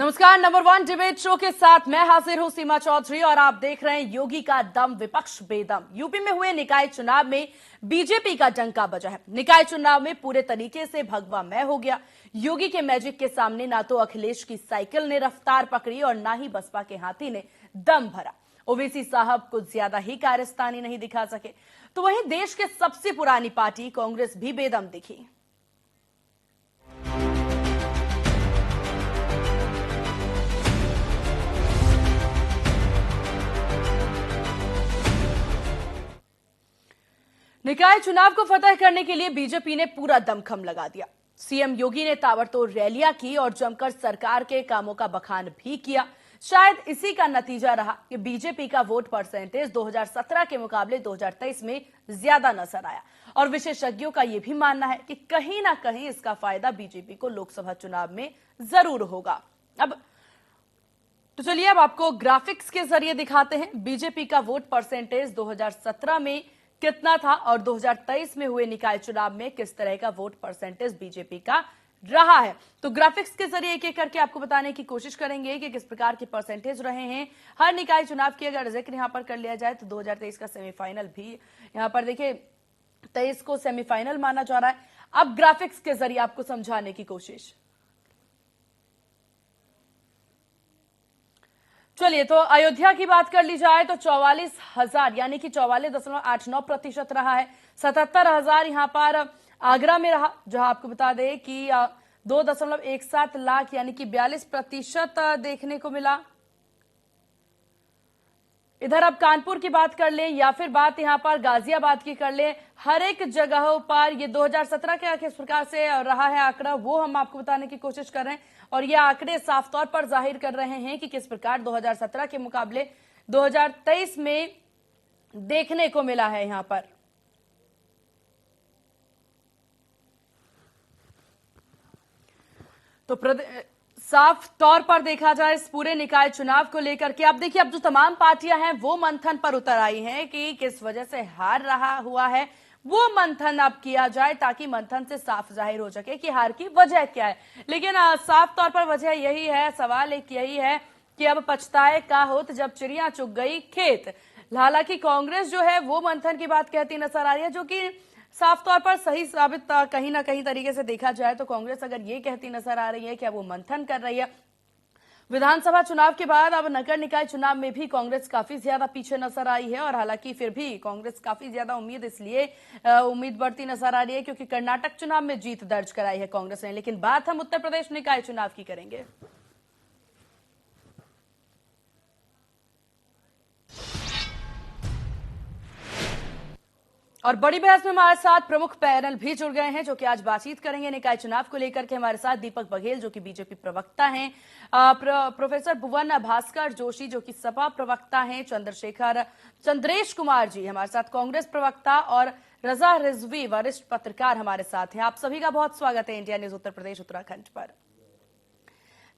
नमस्कार, number one debate show के साथ मैं हाजिर हूं सीमा चौधरी और आप देख रहे हैं योगी का दम विपक्ष बेदम। यूपी में हुए निकाय चुनाव में बीजेपी का डंका बजा है। निकाय चुनाव में पूरे तरीके से भगवा मैं हो गया। योगी के मैजिक के सामने ना तो अखिलेश की साइकिल ने रफ्तार पकड़ी और ना ही बसपा के हाथी ने दम भरा। ओवैसी साहब कुछ ज्यादा ही कारस्तानी नहीं दिखा सके, तो वहीं देश के सबसे पुरानी पार्टी कांग्रेस भी बेदम दिखी। निकाय चुनाव को फतह करने के लिए बीजेपी ने पूरा दमखम लगा दिया। सीएम योगी ने ताबड़तोड़ रैलियां की और जमकर सरकार के कामों का बखान भी किया। शायद इसी का नतीजा रहा कि बीजेपी का वोट परसेंटेज 2017 के मुकाबले 2023 में ज्यादा नजर आया और विशेषज्ञों का यह भी मानना है कि कहीं ना कहीं इसका फायदा बीजेपी को लोकसभा चुनाव में जरूर होगा। तो चलिए अब आपको ग्राफिक्स के जरिए दिखाते हैं बीजेपी का वोट परसेंटेज 2017 में कितना था और 2023 में हुए निकाय चुनाव में किस तरह का वोट परसेंटेज बीजेपी का रहा है। तो ग्राफिक्स के जरिए एक एक करके आपको बताने की कोशिश करेंगे कि किस प्रकार के परसेंटेज रहे हैं हर निकाय चुनाव की। अगर जिक्र यहां पर कर लिया जाए तो 2023 का सेमीफाइनल भी यहां पर देखिए 23 को सेमीफाइनल माना जा रहा है। अब ग्राफिक्स के जरिए आपको समझाने की कोशिश। चलिए तो अयोध्या की बात कर ली जाए तो 44,000 यानी कि 44.89% रहा है। 77,000 यहां पर आगरा में रहा, जहां आपको बता दें कि 2.17 लाख यानी कि 42% देखने को मिला। इधर अब कानपुर की बात कर लें या फिर बात यहां पर गाजियाबाद की कर लें, हर एक जगहों पर ये 2017 के किस प्रकार से रहा है आंकड़ा वो हम आपको बताने की कोशिश कर रहे हैं और ये आंकड़े साफ तौर पर जाहिर कर रहे हैं कि किस प्रकार 2017 के मुकाबले 2023 में देखने को मिला है। यहां पर तो साफ तौर पर देखा जाए इस पूरे निकाय चुनाव को लेकर के अब देखिए अब जो तमाम पार्टियां हैं वो मंथन पर उतर आई हैं कि किस वजह से हार रहा हुआ है, वो मंथन अब किया जाए ताकि मंथन से साफ जाहिर हो सके कि हार की वजह क्या है। लेकिन साफ तौर पर वजह यही है, सवाल एक यही है कि अब पछताए का होत जब चिड़िया चुग गई खेत। हालांकि कांग्रेस जो है वो मंथन की बात कहती नजर आ रही है, जो कि साफ तौर पर सही साबित कहीं ना कहीं तरीके से देखा जाए तो कांग्रेस अगर ये कहती नजर आ रही है कि अब वो मंथन कर रही है। विधानसभा चुनाव के बाद अब नगर निकाय चुनाव में भी कांग्रेस काफी ज्यादा पीछे नजर आई है और हालांकि फिर भी कांग्रेस काफी ज्यादा उम्मीद बढ़ती नजर आ रही है क्योंकि कर्नाटक चुनाव में जीत दर्ज कराई है कांग्रेस ने। लेकिन बात हम उत्तर प्रदेश निकाय चुनाव की करेंगे। और बड़ी बहस में हमारे साथ प्रमुख पैनल भी जुड़ गए हैं जो कि आज बातचीत करेंगे निकाय चुनाव को लेकर के। हमारे साथ दीपक बघेल जो कि बीजेपी प्रवक्ता हैं, प्रोफेसर भुवन भास्कर जोशी जो कि सपा प्रवक्ता हैं, चंद्रेश कुमार जी हमारे साथ कांग्रेस प्रवक्ता और रजा रिजवी वरिष्ठ पत्रकार हमारे साथ हैं। आप सभी का बहुत स्वागत है इंडिया न्यूज उत्तर प्रदेश उत्तराखंड पर।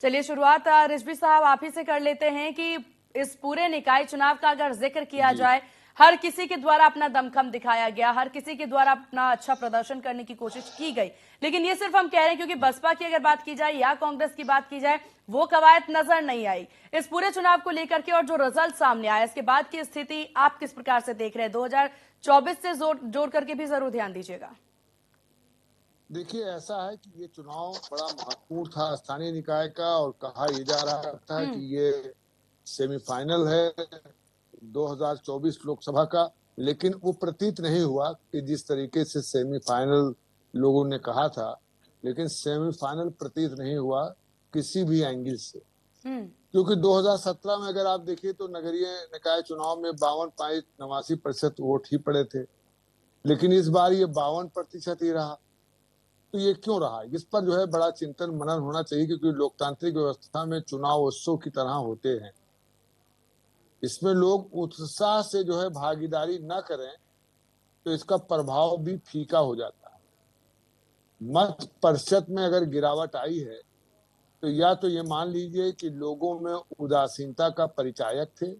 चलिए शुरुआत रिजवी साहब आप ही से कर लेते हैं कि इस पूरे निकाय चुनाव का अगर जिक्र किया जाए, हर किसी के द्वारा अपना दमखम दिखाया गया, हर किसी के द्वारा अपना अच्छा प्रदर्शन करने की कोशिश की गई, लेकिन ये सिर्फ हम कह रहे हैं क्योंकि बसपा की अगर बात की जाए या कांग्रेस की बात की जाए वो कवायद नजर नहीं आई इस पूरे चुनाव को लेकर के। और जो रिजल्ट सामने आया इसके बाद की स्थिति आप किस प्रकार से देख रहे हैं? 2024 से जोड़ करके भी जरूर ध्यान दीजिएगा। देखिए ऐसा है कि ये चुनाव बड़ा महत्वपूर्ण था स्थानीय निकाय का और कहा यह जा रहा था कि ये सेमीफाइनल है 2024 लोकसभा का, लेकिन वो प्रतीत नहीं हुआ कि जिस तरीके से सेमीफाइनल लोगों ने कहा था, लेकिन सेमीफाइनल प्रतीत नहीं हुआ किसी भी एंगल से। क्योंकि 2017 में अगर आप देखिए तो नगरीय निकाय चुनाव में 52.89% वोट ही पड़े थे, लेकिन इस बार ये 52% ही रहा। तो ये क्यों रहा, इस पर जो है बड़ा चिंतन मनन होना चाहिए क्योंकि लोकतांत्रिक व्यवस्था में चुनाव उत्सव की तरह होते हैं। इसमें लोग उत्साह से जो है भागीदारी न करें तो इसका प्रभाव भी फीका हो जाता है। मत प्रतिशत में अगर गिरावट आई है तो या तो ये मान लीजिए कि लोगों में उदासीनता का परिचायक थे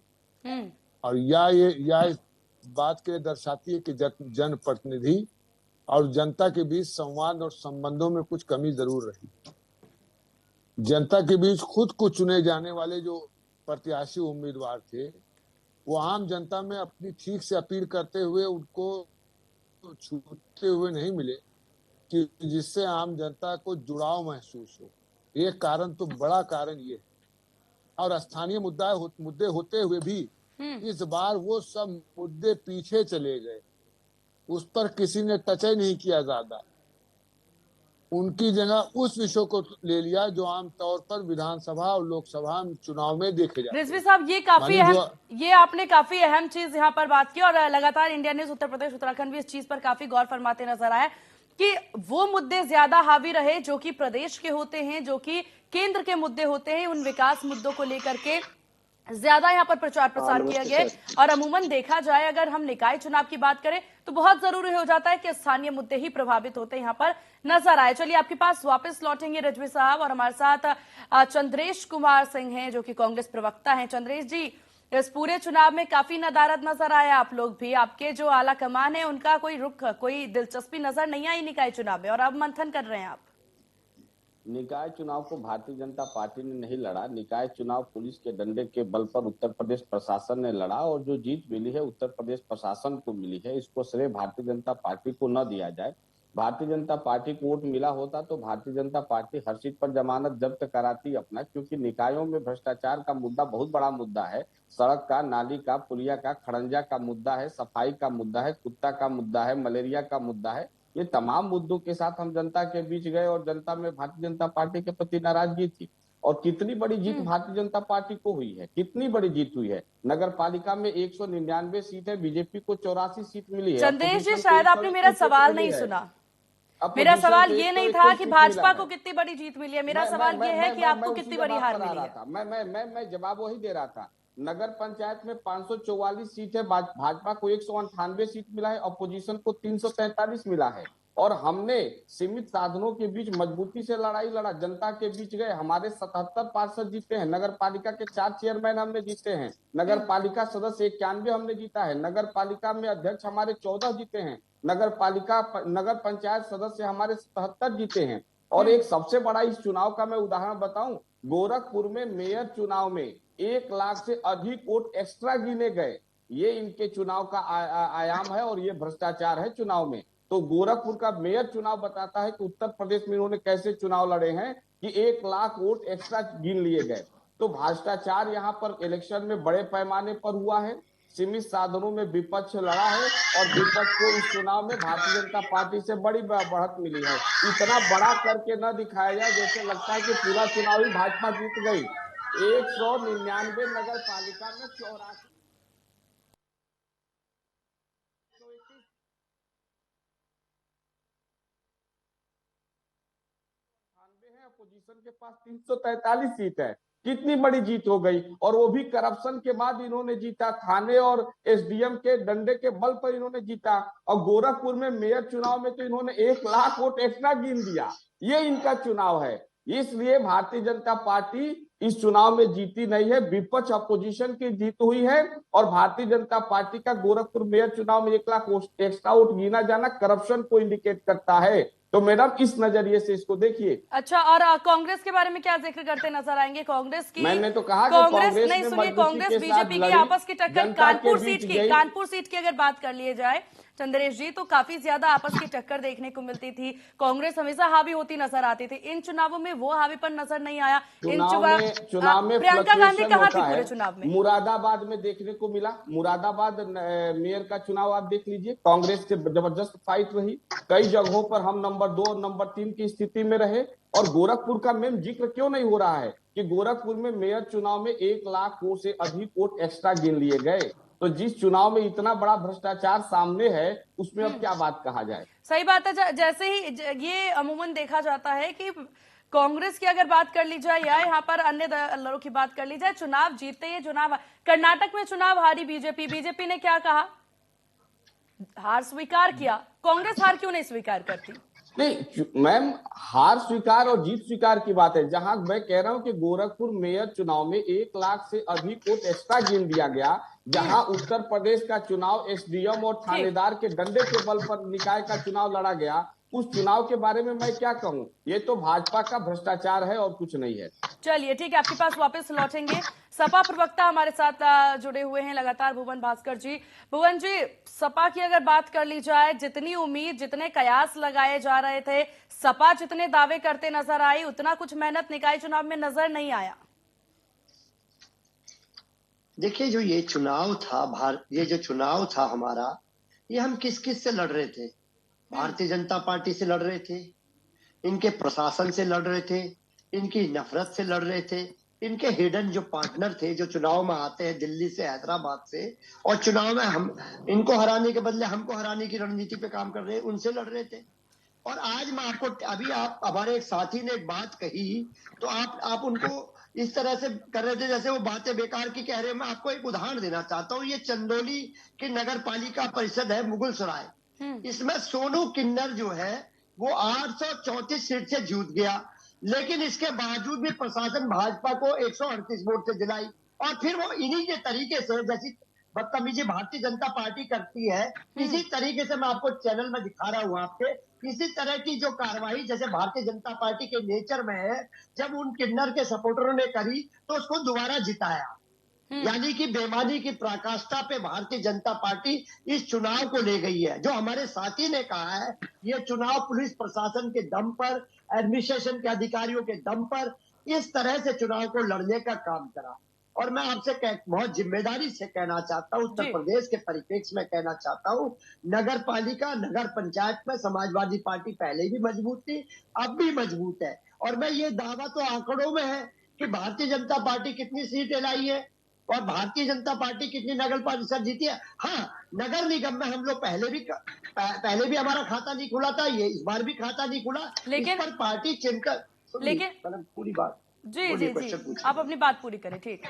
और या इस बात के दर्शाती है कि जनप्रतिनिधि और जनता के बीच संवाद और संबंधों में कुछ कमी जरूर रही। जनता के बीच खुद को चुने जाने वाले जो प्रत्याशी उम्मीदवार थे, वो आम जनता में अपनी ठीक से अपील करते हुए उनको छूते हुए नहीं मिले, कि जिससे आम जनता को जुड़ाव महसूस हो। एक कारण तो बड़ा कारण ये है। और स्थानीय मुद्दे होते हुए भी इस बार वो सब मुद्दे पीछे चले गए, उस पर किसी ने टच ही नहीं किया ज्यादा। उनकी जगह उस विषय को ले लिया जो आमतौर पर विधानसभा और लोकसभा चुनाव में देखे जाते रिजवी हैं। साहब, मानी जो ये आपने काफी अहम चीज यहाँ पर बात की और लगातार इंडिया न्यूज उत्तर प्रदेश उत्तराखंड भी इस चीज पर काफी गौर फरमाते नजर आए कि वो मुद्दे ज्यादा हावी रहे जो कि प्रदेश के होते हैं, जो कि केंद्र के मुद्दे होते हैं। उन विकास मुद्दों को लेकर के ज्यादा यहाँ पर प्रचार प्रसार किया गया। और अमूमन देखा जाए, अगर हम निकाय चुनाव की बात करें तो बहुत जरूरी हो जाता है कि स्थानीय मुद्दे ही प्रभावित होते यहाँ पर नजर आए। चलिए आपके पास वापस लौटेंगे रिजवी साहब, और हमारे साथ चंद्रेश कुमार सिंह हैं जो कि कांग्रेस प्रवक्ता हैं। चंद्रेश जी, इस पूरे चुनाव में काफी नदारद नजर आया, आप लोग भी, आपके जो आला कमान है उनका कोई रुख, कोई दिलचस्पी नजर नहीं आई निकाय चुनाव में, और अब मंथन कर रहे हैं आप। निकाय चुनाव को भारतीय जनता पार्टी ने नहीं लड़ा। निकाय चुनाव पुलिस के डंडे के बल पर उत्तर प्रदेश प्रशासन ने लड़ा, और जो जीत मिली है उत्तर प्रदेश प्रशासन को मिली है। इसको श्रेय भारतीय जनता पार्टी को न दिया जाए। भारतीय जनता पार्टी को वोट मिला होता तो भारतीय जनता पार्टी हर सीट पर जमानत जब्त कराती अपना, क्योंकि निकायों में भ्रष्टाचार का मुद्दा बहुत बड़ा मुद्दा है। सड़क का, नाली का, पुलिया का, खड़ंजा का मुद्दा है, सफाई का मुद्दा है, कुत्ता का मुद्दा है, मलेरिया का मुद्दा है। ये तमाम मुद्दों के साथ हम जनता के बीच गए, और जनता में भारतीय जनता पार्टी के प्रति नाराजगी थी। और कितनी बड़ी जीत भारतीय जनता पार्टी को हुई है, कितनी बड़ी जीत हुई है। नगर पालिका में 199 सीट है, बीजेपी को 84 सीट मिली है। चंद्रेश जी, शायद आपने मेरा सवाल नहीं सुना। मेरा सवाल ये नहीं था कि भाजपा को कितनी बड़ी जीत मिली है, मेरा सवाल ये है कि आपको कितनी बड़ी हार मिली है। मैं जवाब वही दे रहा था। नगर पंचायत में 544 सीट है, भाजपा को 198 सीट मिला है, अपोजिशन को 343 मिला है। और हमने सीमित साधनों के बीच मजबूती से लड़ाई लड़ा, जनता के बीच गए। हमारे 77 पार्षद जीते हैं, नगर पालिका के 4 चेयरमैन हमने जीते हैं, नगर पालिका सदस्य 91 हमने जीता है, नगर पालिका में अध्यक्ष हमारे 14 जीते हैं, नगर पंचायत सदस्य हमारे 77 जीते हैं। और एक सबसे बड़ा इस चुनाव का मैं उदाहरण बताऊं, गोरखपुर में मेयर चुनाव में 1 लाख से अधिक वोट एक्स्ट्रा गिने गए। ये इनके चुनाव का आयाम है, और ये भ्रष्टाचार है चुनाव में। तो गोरखपुर का मेयर चुनाव बताता है कि उत्तर प्रदेश में इन्होंने कैसे चुनाव लड़े हैं, कि 1 लाख वोट एक्स्ट्रा गिन लिए गए। तो भ्रष्टाचार यहाँ पर इलेक्शन में बड़े पैमाने पर हुआ है। सीमित साधनों में विपक्ष लड़ा है, और विपक्ष को इस चुनाव में भारतीय जनता पार्टी से बड़ी बढ़त मिली है। इतना बड़ा करके न दिखाया जाए जैसे लगता है कि पूरा चुनाव ही भाजपा जीत गई। 199 नगर पालिका में 84 है, अपोजिशन के पास 343 सीट है। कितनी बड़ी जीत हो गई, और वो भी करप्शन के बाद इन्होंने जीता। थाने और एसडीएम के डंडे के बल पर इन्होंने जीता। और गोरखपुर में मेयर चुनाव में तो इन्होंने 1 लाख वोट एक्स्ट्रा गिन दिया। ये इनका चुनाव है। इसलिए भारतीय जनता पार्टी इस चुनाव में जीती नहीं है, विपक्ष अपोजिशन की जीत हुई है। और भारतीय जनता पार्टी का गोरखपुर मेयर चुनाव में 1 लाख एक्स्ट्रा वोट गिना जाना करप्शन को इंडिकेट करता है। तो मैडम इस नजरिए से इसको देखिए। अच्छा, और कांग्रेस के बारे में क्या जिक्र करते नजर आएंगे? कांग्रेस की, मैंने तो कहा कि कांग्रेस नहीं, सुनिए, कांग्रेस बीजेपी की आपस की टक्कर, कानपुर सीट की अगर बात कर लिए जाए चंद्रेश जी, तो काफी ज्यादा आपस की टक्कर देखने को मिलती थी। कांग्रेस हमेशा हावी होती नजर आती थी। इन चुनावों में वो हावीपन नजर नहीं आया। चुनाव में प्रियंका गांधी कहाँ थी पूरे चुनाव में? मुरादाबाद में देखने को मिला। मुरादाबाद मेयर का चुनाव आप देख लीजिए, कांग्रेस से जबरदस्त फाइट रही। कई जगहों पर हम नंबर 2 और नंबर 3 की स्थिति में रहे। और गोरखपुर का मैम जिक्र क्यों नहीं हो रहा है कि गोरखपुर में मेयर चुनाव में 1 लाख वोट से अधिक वोट एक्स्ट्रा गिन लिए गए। तो जिस चुनाव में इतना बड़ा भ्रष्टाचार सामने है, उसमें अब क्या बात कहा जाए। सही बात है। जैसे ही ये अमूमन देखा जाता है कि कांग्रेस की अगर बात कर ली जाए या यहाँ पर अन्य दलों की बात कर ली जाए, चुनाव जीते ही चुनाव, कर्नाटक में चुनाव हारी बीजेपी ने क्या कहा? हार स्वीकार किया। कांग्रेस हार क्यों नहीं स्वीकार करती? नहीं मैम, हार स्वीकार और जीत स्वीकार की बात है। जहां मैं कह रहा हूं कि गोरखपुर मेयर चुनाव में 1 लाख से अधिक वोट एक्स्ट्रा गिन दिया गया, जहां उत्तर प्रदेश का चुनाव एसडीएम और थानेदार के डंडे के बल पर निकाय का चुनाव लड़ा गया, उस चुनाव के बारे में मैं क्या कहूं? ये तो भाजपा का भ्रष्टाचार है और कुछ नहीं है। चलिए ठीक है, आपके पास वापस लौटेंगे। सपा प्रवक्ता हमारे साथ जुड़े हुए हैं लगातार, भुवन भास्कर जी। भुवन जी, सपा की अगर बात कर ली जाए, जितनी उम्मीद, जितने कयास लगाए जा रहे थे, सपा जितने दावे करते नजर आई, उतना कुछ मेहनत निकाय चुनाव में नजर नहीं आया। देखिए, जो ये चुनाव था, ये जो चुनाव था हमारा, ये हम किस किस से लड़ रहे थे? भारतीय जनता पार्टी से लड़ रहे थे, इनके प्रशासन से लड़ रहे थे, इनकी नफरत से लड़ रहे थे, इनके हिडन जो पार्टनर थे, जो चुनाव में आते हैं दिल्ली से, हैदराबाद से, और चुनाव में हम इनको हराने के बदले हमको हराने की रणनीति पे काम कर रहे हैं, उनसे लड़ रहे थे। और आज मैं आपको, अभी आप हमारे एक साथी ने एक बात कही, तो आप उनको इस तरह से कर रहे थे जैसे वो बातें बेकार की कह रहे हैं। मैं आपको एक उदाहरण देना चाहता हूँ। ये चंदौली की नगर पालिका परिषद है, मुगलसराय। इसमें सोनू किन्नर जो है वो 834 सीट से जीत गया, लेकिन इसके बावजूद भी प्रशासन भाजपा को 138 वोट से दिलाई। और फिर वो इन्हीं के तरीके से, जैसी बदतमीजी भारतीय जनता पार्टी करती है, इसी तरीके से मैं आपको चैनल में दिखा रहा हूँ आपके, इसी तरह की जो कार्रवाई जैसे भारतीय जनता पार्टी के नेचर में है, जब उन किन्नर के सपोर्टरों ने करी तो उसको दोबारा जिताया। यानी कि बेईमानी की पराकाष्ठा पे भारतीय जनता पार्टी इस चुनाव को ले गई है। जो हमारे साथी ने कहा है, ये चुनाव पुलिस प्रशासन के दम पर, एडमिनिस्ट्रेशन के अधिकारियों के दम पर इस तरह से चुनाव को लड़ने का काम करा। और मैं आपसे बहुत जिम्मेदारी से कहना चाहता हूँ, उत्तर प्रदेश के परिप्रेक्ष्य में कहना चाहता हूँ, नगर पालिका, नगर पंचायत में समाजवादी पार्टी पहले भी मजबूत थी, अब भी मजबूत है। और मैं ये दावा तो आंकड़ों में है कि भारतीय जनता पार्टी कितनी सीटें लाई है और भारतीय जनता पार्टी कितनी नगर परिषद जीती है। हाँ, नगर निगम में हम लोग पहले भी हमारा खाता नहीं खुला था, ये इस बार भी खाता नहीं खुला, लेकिन इस पर पार्टी चिंतन, लेकिन पूरी बात जी आप अपनी बात पूरी करें। ठीक,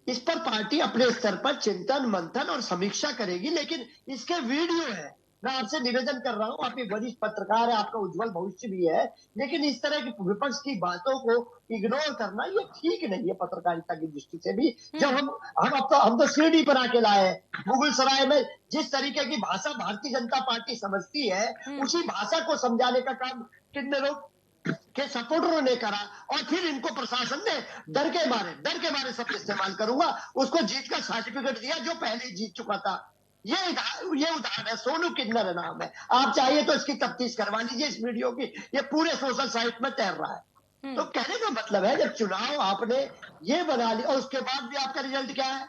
इस पर पार्टी अपने स्तर पर चिंतन, मंथन और समीक्षा करेगी, लेकिन इसके वीडियो है। मैं आपसे निवेदन कर रहा हूँ, आप एक वरिष्ठ पत्रकार है, आपका उज्जवल भविष्य भी है, लेकिन इस तरह की विपक्ष की बातों को इग्नोर करना ये ठीक नहीं है पत्रकारिता की दृष्टि से भी। जब हम तो सीढ़ी पर आके लाए हैं। मुगलसराय में जिस तरीके की भाषा भारतीय जनता पार्टी समझती है, उसी भाषा को समझाने का काम किन्नरों के सपोर्टरों ने करा। और फिर इनको प्रशासन ने डर के मारे शब्द इस्तेमाल करूंगा, उसको जीत का सर्टिफिकेट दिया जो पहले जीत चुका था। ये उदाहरण है, सोनू किन्नर नाम है। आप चाहिए तो इसकी तफ्तीश करवा लीजिए, इस वीडियो की, ये पूरे सोशल साइट में तैर रहा है। तो कहने का मतलब है, जब चुनाव आपने ये बना लिया और उसके बाद भी आपका रिजल्ट क्या है?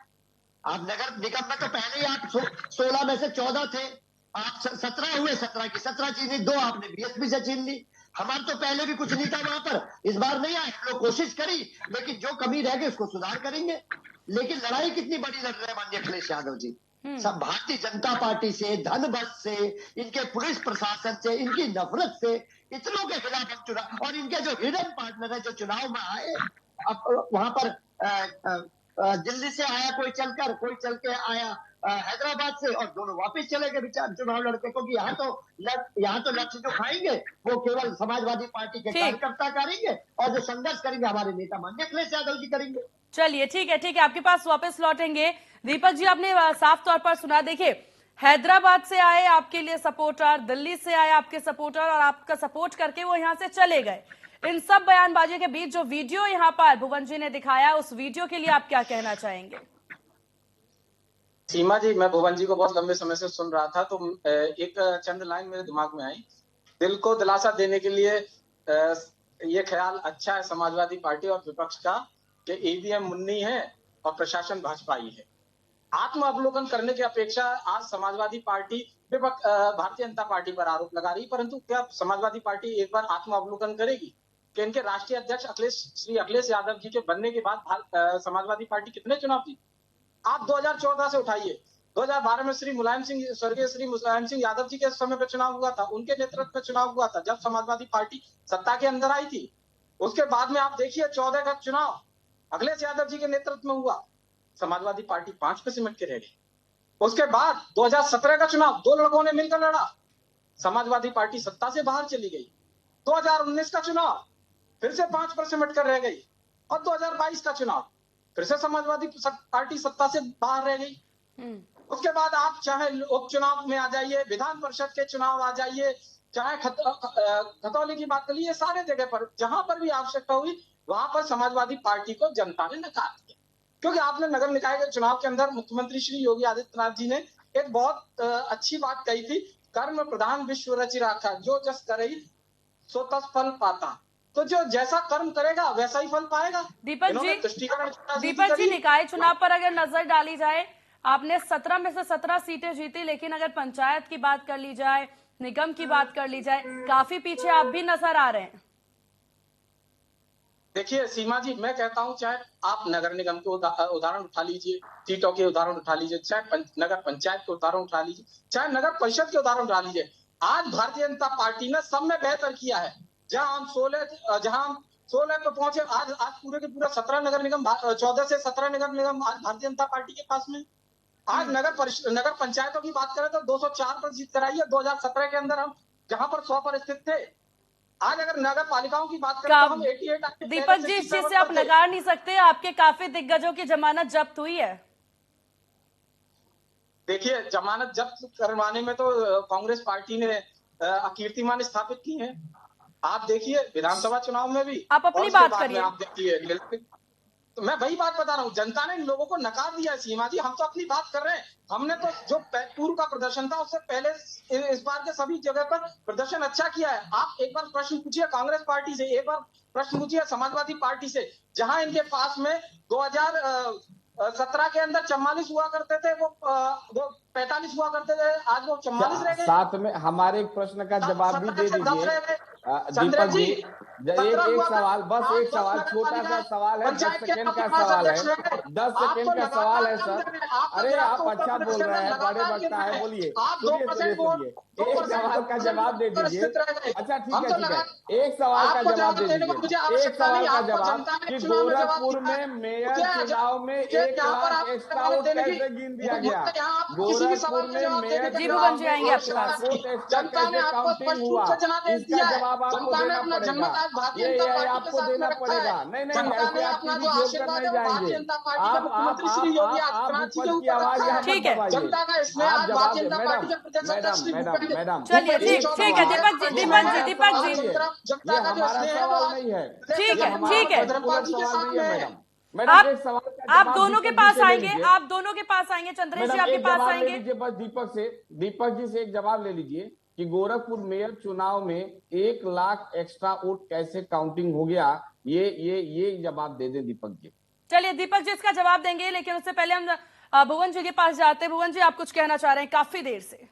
आप नगर निगम में तो पहले ही आप 16 में से 14 थे, आप 17 हुए, 17 की 17 चीनी, 2 आपने बीएसपी से छीन ली। हमारे तो पहले भी कुछ नहीं था वहां पर, इस बार नहीं आए, हम लोग कोशिश करी, लेकिन जो कमी रह गई उसको सुधार करेंगे। लेकिन लड़ाई कितनी बड़ी लड़ रहे हैं माननीय अखिलेश यादव जी, सब भारतीय जनता पार्टी से, धन बस से, इनके पुलिस प्रशासन से, इनकी नफरत से, इतनों के खिलाफ हम चुनाव, और इनके जो हिडन पार्टनर है जो चुनाव में आए, अब वहां पर दिल्ली से आया कोई चल के आया हैदराबाद से, और दोनों वापस चले गए विचार चुनाव लड़के, क्योंकि यहाँ तो लक्ष्य जो खाएंगे वो केवल समाजवादी पार्टी के कार्यकर्ता करेंगे, और जो संघर्ष करेंगे हमारे नेता माननीय अखिलेश यादव जी करेंगे। चलिए ठीक है, आपके पास वापस लौटेंगे। दीपक जी, आपने साफ तौर पर सुना। देखिए, हैदराबाद से आए आपके लिए सपोर्टर, दिल्ली से आए आपके सपोर्टर, और आपका सपोर्ट करके वो यहाँ से चले गए। इन सब बयानबाजी के बीच जो वीडियो यहाँ पर भुवन जी ने दिखाया, उस वीडियो के लिए आप क्या कहना चाहेंगे? सीमा जी, मैं भुवन जी को बहुत लंबे समय से सुन रहा था, तो एक चंद लाइन मेरे दिमाग में आई। दिल को दिलासा देने के लिए ये ख्याल अच्छा है समाजवादी पार्टी और विपक्ष का कि ईवीएम मुन्नी है और प्रशासन भाजपाई है। आत्म अवलोकन करने की अपेक्षा आज समाजवादी पार्टी भारतीय जनता पार्टी पर आरोप लगा रही, परंतु क्या समाजवादी पार्टी एक बार आत्म अवलोकन करेगी कि इनके राष्ट्रीय अध्यक्ष श्री अखिलेश यादव जी के बनने के बाद समाजवादी पार्टी कितने चुनाव जीती? आप 2014 से उठाइए, 2012 में स्वर्गीय श्री मुलायम सिंह यादव जी के समय पे चुनाव हुआ था, उनके नेतृत्व में चुनाव हुआ था जब समाजवादी पार्टी सत्ता के अंदर आई थी। उसके बाद में आप देखिए 14 का चुनाव अखिलेश यादव जी के नेतृत्व में हुआ, समाजवादी पार्टी 5 पे सिमट के रह गई। उसके बाद 2017 का चुनाव 2 लड़कों ने मिलकर लड़ा, समाजवादी पार्टी सत्ता से बाहर चली गई। 2019 का चुनाव फिर से 5 पर सिमट कर रह गई, और 2022 का चुनाव फिर से समाजवादी पार्टी सत्ता से बाहर रह गई। उसके बाद आप चाहे उपचुनाव में आ जाइए, विधान परिषद के चुनाव आ जाइए, चाहे खतौली की बात कर ली, ये सारे जगह पर जहां पर भी आवश्यकता हुई वहां पर समाजवादी पार्टी को जनता ने नकार दिया। क्योंकि आपने नगर निकाय के चुनाव के अंदर मुख्यमंत्री श्री योगी आदित्यनाथ जी ने एक बहुत अच्छी बात कही थी, कर्म प्रधान विश्व रचि राखा, जो जस करई सो तस फल पाता। तो जो जैसा कर्म करेगा वैसा ही फल पाएगा। दीपक जी निकाय चुनाव पर अगर नजर डाली जाए, आपने 17 में से 17 सीटें जीती, लेकिन अगर पंचायत की बात कर ली जाए, निगम की बात कर ली जाए, काफी पीछे आप भी नजर आ रहे हैं। देखिए सीमा जी, मैं कहता हूं चाहे आप नगर निगम के उदाहरण उठा लीजिए, सीटों के उदाहरण उठा लीजिए, चाहे नगर पंचायत के उदाहरण उठा लीजिए, चाहे नगर परिषद के उदाहरण उठा लीजिए, आज भारतीय जनता पार्टी ने सब में बेहतर किया है। जहां हम 16 पे पहुंचे, आज पूरे के पूरा 17 नगर निगम, 14 से 17 नगर निगम आज भारतीय जनता पार्टी के पास में। आज नगर पंचायतों की बात करें तो 204 पर जीत कराई है। 2017 के अंदर हम जहां पर 100 पर स्थित थे, आज अगर नगर पालिकाओं की बात करें तो हम 88। दीपक जी, इस चीज से आप नकार नहीं सकते, आपके काफी दिग्गजों की जमानत जब्त हुई है। देखिए, जमानत जब्त करवाने में तो कांग्रेस पार्टी ने कीर्तिमान स्थापित की है। आप देखिए विधानसभा चुनाव में भी, आप अपनी बात करिए। आप देखिए, तो मैं वही बात बता रहा हूँ, जनता ने इन लोगों को नकार दिया है सीमा जी। हम तो अपनी बात कर रहे हैं, हमने तो जो पूर्व का प्रदर्शन था उससे पहले इस बार के सभी जगह पर प्रदर्शन अच्छा किया है। आप एक बार प्रश्न पूछिए कांग्रेस पार्टी से, एक बार प्रश्न पूछिए समाजवादी पार्टी से, जहां इनके पास में 2017 के अंदर 44 हुआ करते थे, वो 45 हुआ करते थे, आज वो 44 रह गए। साथ में हमारे एक प्रश्न का जवाब भी दे दीजिए दीपक जी। एक सवाल, बस एक सवाल, छोटा सा सवाल है, 10 सेकेंड का सवाल है, 10 सेकेंड का सवाल है सर। अरे आप अच्छा बोल रहे हैं, बड़े वक्ता है, बोलिए, सुनिए, एक सवाल का जवाब दे दीजिए। अच्छा ठीक है, एक सवाल का जवाब दे दीजिए, एक सवाल का जवाब कि गोरखपुर में मेयर चुनाव में 1 लाख एक्स्ट्रा वोट कैसे गिन दिया गया? गोरखपुर में मेयर चुनाव में 1 लाख वोट एक्स्ट्रा कैसे काउंटिंग हुआ? इसका जवाब आपको देना पड़ेगा, ये आपको देना पड़ेगा। नहीं ऐसे आप टीवी छोड़कर नहीं जाएंगे, आप विपक्ष की आवाज यहाँ पर दबाइए। आप जवाब दें मैडम। चलिए ठीक है दीपक जी, ये हमारा सवाल नहीं है, ठीक है सवाल नहीं है मैडम। एक सवाल आप दोनों के पास आएंगे, चंद्रेश जी आपके पास आएंगे। बस दीपक जी से एक जवाब ले लीजिए कि गोरखपुर मेयर चुनाव में 1 लाख एक्स्ट्रा वोट कैसे काउंटिंग हो गया, ये जवाब दे दे दीपक जी। चलिए दीपक जी इसका जवाब देंगे, लेकिन उससे पहले हम भुवन जी के पास जाते हैं। भुवन जी, आप कुछ कहना चाह रहे हैं काफी देर से।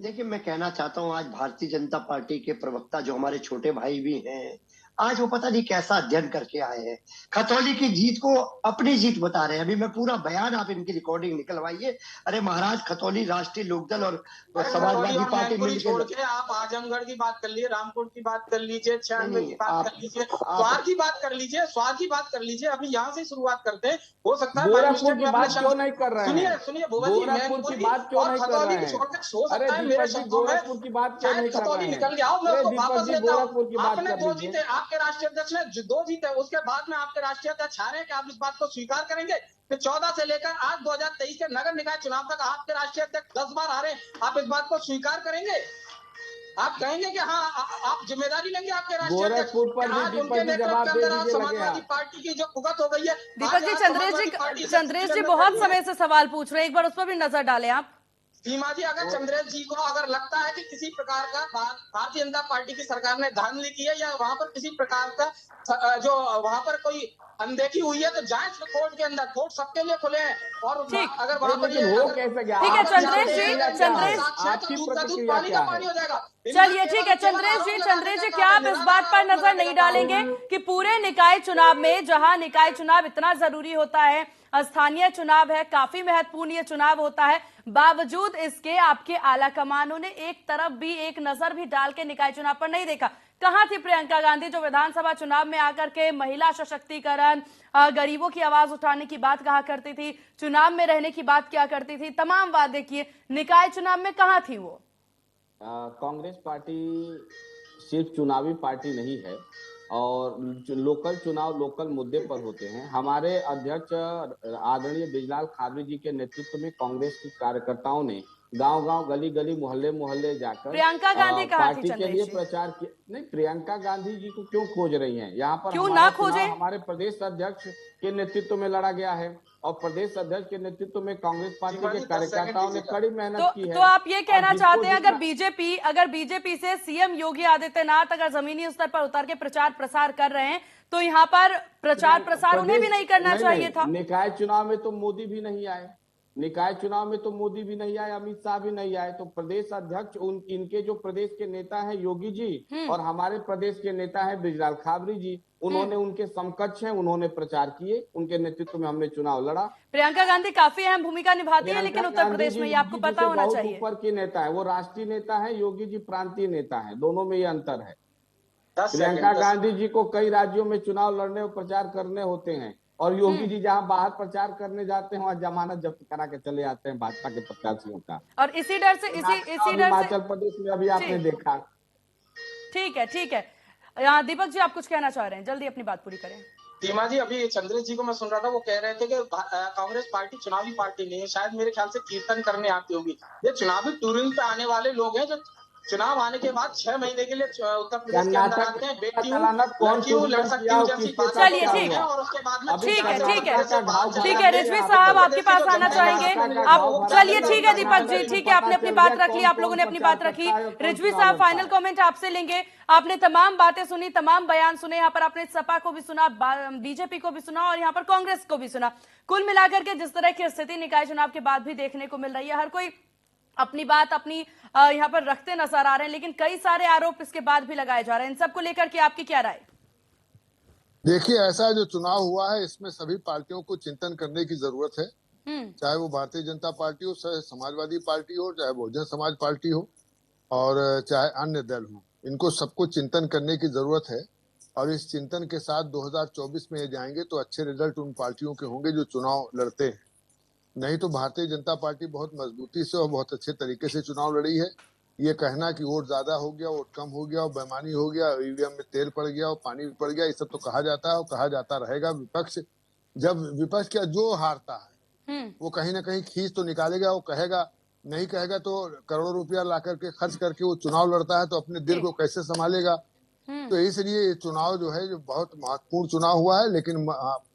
देखिए, मैं कहना चाहता हूं, आज भारतीय जनता पार्टी के प्रवक्ता जो हमारे छोटे भाई भी हैं, आज वो पता नहीं कैसा अध्ययन करके आए हैं। खतौली की जीत को अपनी जीत बता रहे हैं। अभी मैं पूरा बयान, आप इनकी रिकॉर्डिंग निकलवाइए। अरे महाराज, खतौली राष्ट्रीय लोकदल और समाजवादी पार्टी मिलकर, आप आजमगढ़ की बात कर लीजिए, रामपुर की बात कर लीजिए, 96 की बात कर लीजिए, स्वार की बात कर लीजिए, अभी यहाँ से शुरुआत करते हैं। हो सकता है गोरखपुर की बात क्यों नहीं कर रहे हैं? सुनिए गोरखपुर की बात क्यों नहीं कर रहे हैं? अरे दीपक जी, गोरखपुर की बात क्यों नहीं कर रहे हैं? निकल गया, मैं उसको वापस लेता हूं। गोरखपुर की बात आपने 2 जीते, आपके राष्ट्रीय अध्यक्ष ने 2 जीते, उसके बाद में आपके राष्ट्रीय अध्यक्ष हारे, कि आप इस बात को स्वीकार करेंगे? फिर 14 से लेकर आज 2023 के नगर निकाय चुनाव तक आपके राष्ट्रीय अध्यक्ष 10 बार हारे, आप इस बात को स्वीकार करेंगे? आप कहेंगे कि हाँ, आप जिम्मेदारी लेंगे आपके राष्ट्रीय अध्यक्ष? गोरखपुर पर भी दीपक जी जवाब दे दीजिए। समाजवादी पार्टी की जो भुगत हो गई है। दीपक जी, चंद्रेश जी बहुत समय से सवाल पूछ रहे हैं, एक बार उस पर भी नजर डालें आप। सीमा जी, अगर चंद्रेश जी को अगर लगता है कि किसी प्रकार का भारतीय जनता पार्टी की सरकार ने धांधली की है, या वहां पर किसी प्रकार का जो वहां पर कोई अनदेखी हुई है, तो जाए कोर्ट के अंदर, कोर्ट सबके लिए खुले हैं। और अगर वहां पर हो कैसे गया? ठीक है चंद्रेश जी, पानी का पानी हो जाएगा। चलिए ठीक है चंद्रेश जी, क्या आप इस बात पर नजर नहीं डालेंगे कि पूरे निकाय चुनाव में, जहां निकाय चुनाव इतना जरूरी होता है, स्थानीय चुनाव है, काफी महत्वपूर्ण ये चुनाव होता है, बावजूद इसके आपके आला कमानों ने एक तरफ भी, एक नजर भी डाल के निकाय चुनाव पर नहीं देखा? कहां थी प्रियंका गांधी, जो विधानसभा चुनाव में आकर के महिला सशक्तिकरण, गरीबों की आवाज उठाने की बात कहा करती थी, चुनाव में रहने की बात क्या करती थी, तमाम वादे किए, निकाय चुनाव में कहां थी वो? कांग्रेस पार्टी सिर्फ चुनावी पार्टी नहीं है, और लोकल चुनाव लोकल मुद्दे पर होते हैं। हमारे अध्यक्ष आदरणीय बिजलाल खाबरी जी के नेतृत्व में कांग्रेस के कार्यकर्ताओं ने गांव-गांव, गली-गली, मोहल्ले-मोहल्ले जाकर प्रियंका गांधी कहाँ थी पार्टी के लिए चंद्रेश जी? प्रचार किया। नहीं, प्रियंका गांधी जी को क्यों खोज रही हैं? यहाँ पर क्यों हमारा ना चुनाव खोजें? हमारे प्रदेश अध्यक्ष के नेतृत्व में लड़ा गया है और प्रदेश अध्यक्ष के नेतृत्व में कांग्रेस पार्टी के कार्यकर्ताओं ने कड़ी मेहनत की है। तो आप ये कहना और चाहते हैं जिसको अगर बीजेपी से सीएम योगी आदित्यनाथ अगर जमीनी स्तर पर उतर के प्रचार प्रसार कर रहे हैं तो यहाँ पर प्रचार प्रसार उन्हें भी नहीं करना चाहिए था? निकाय चुनाव में तो मोदी भी नहीं आए, निकाय चुनाव में तो मोदी भी नहीं आए, अमित शाह भी नहीं आए, तो प्रदेश अध्यक्ष इनके जो प्रदेश के नेता हैं योगी जी और हमारे प्रदेश के नेता हैं बृजलाल खाबरी जी, उन्होंने उनके समकक्ष हैं, उन्होंने प्रचार किए, उनके नेतृत्व में हमने चुनाव लड़ा। प्रियंका गांधी काफी अहम भूमिका निभाती है लेकिन उत्तर प्रदेश में ये आपको पता होना चाहिए। ऊपर के नेता है, वो राष्ट्रीय नेता है, योगी जी प्रांतीय नेता है, दोनों में ये अंतर है। प्रियंका गांधी जी को कई राज्यों में चुनाव लड़ने और प्रचार करने होते हैं और योगी जी जहां बाहर प्रचार करने जाते हैं वहां जमानत जब्त करा के चले आते हैं भाजपा के प्रत्याशियों का। और इसी डर से हिमाचल प्रदेश में अभी आपने देखा। ठीक है यहाँ दीपक जी आप कुछ कहना चाह रहे हैं, जल्दी अपनी बात पूरी करें। सीमा जी, अभी चंद्रेश जी को मैं सुन रहा था, वो कह रहे थे कि कांग्रेस पार्टी चुनावी पार्टी नहीं है, शायद मेरे ख्याल से कीर्तन करने आती होगी। ये चुनावी टूरिंग पे आने वाले लोग हैं जो चुनाव आने के बाद 6 महीने के लिए उत्तर प्रदेश के अंदर आते हैं, बेटी हूँ, लड़की हूँ, लड़ सकती हूँ जैसी बात चलिए ठीक है और उसके बाद में ठीक है रिजवी साहब आपके पास आना चाहेंगे आप? चलिए ठीक है दीपक जी, ठीक है आपने अपनी बात रख ली, आप लोगों ने अपनी बात रखी। रिजवी साहब फाइनल कमेंट आपसे लेंगे। आपने तमाम बातें सुनी, तमाम बयान सुने, यहाँ पर आपने सपा को भी सुना, बीजेपी को भी सुना और यहाँ पर कांग्रेस को भी सुना। कुल मिलाकर के जिस तरह की स्थिति निकाय चुनाव के बाद भी देखने को मिल रही है, हर कोई अपनी बात अपनी यहाँ पर रखते नजर आ रहे हैं, लेकिन कई सारे आरोप इसके बाद भी लगाए जा रहे हैं। इन सबको लेकर के आपकी क्या राय? देखिए, ऐसा जो चुनाव हुआ है इसमें सभी पार्टियों को चिंतन करने की जरूरत है, चाहे वो भारतीय जनता पार्टी हो, चाहे समाजवादी पार्टी हो, चाहे बहुजन समाज पार्टी हो और चाहे अन्य दल हो, इनको सबको चिंतन करने की जरूरत है। और इस चिंतन के साथ 2024 में ये जाएंगे तो अच्छे रिजल्ट उन पार्टियों के होंगे जो चुनाव लड़ते हैं। नहीं तो भारतीय जनता पार्टी बहुत मजबूती से और बहुत अच्छे तरीके से चुनाव लड़ी है। ये कहना कि वोट ज्यादा हो गया, वोट कम हो गया और बेईमानी हो गया, ईवीएम में तेल पड़ गया और पानी पड़ गया, ये सब तो कहा जाता है और कहा जाता रहेगा। विपक्ष जब विपक्ष का जो हारता है वो कहीं ना कहीं खींच तो निकालेगा, वो कहेगा, नहीं कहेगा तो करोड़ों रुपया ला करके खर्च करके वो चुनाव लड़ता है तो अपने दिल को कैसे संभालेगा। तो इसलिए ये चुनाव जो है जो बहुत महत्वपूर्ण चुनाव हुआ है, लेकिन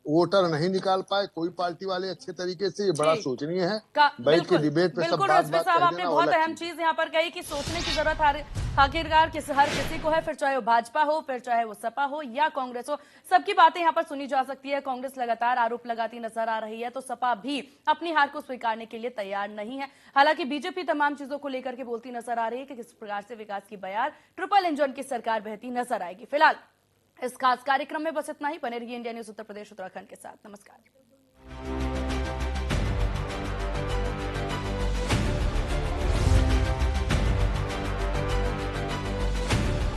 वोटर नहीं निकाल पाए कोई पार्टी वाले अच्छे तरीके से, ये बड़ा सोचनीय है। बैठ के डिबेट पे सब बात साहब आपने बहुत अहम चीज यहाँ पर कही कि सोचने की जरूरत आखिरकार हर किसी को है, फिर चाहे वो भाजपा हो, फिर चाहे वो सपा हो या कांग्रेस हो, सबकी बातें यहाँ पर सुनी जा सकती है। कांग्रेस लगातार आरोप लगाती नजर आ रही है तो सपा भी अपनी हार को स्वीकारने के लिए तैयार नहीं है। हालांकि बीजेपी तमाम चीजों को लेकर के बोलती नजर आ रही है कि किस प्रकार से विकास की बयार ट्रिपल इंजन की सरकार बहती नजर आएगी। फिलहाल इस खास कार्यक्रम में बस इतना ही। बने रहिए इंडिया न्यूज उत्तर प्रदेश उत्तराखंड के साथ। नमस्कार।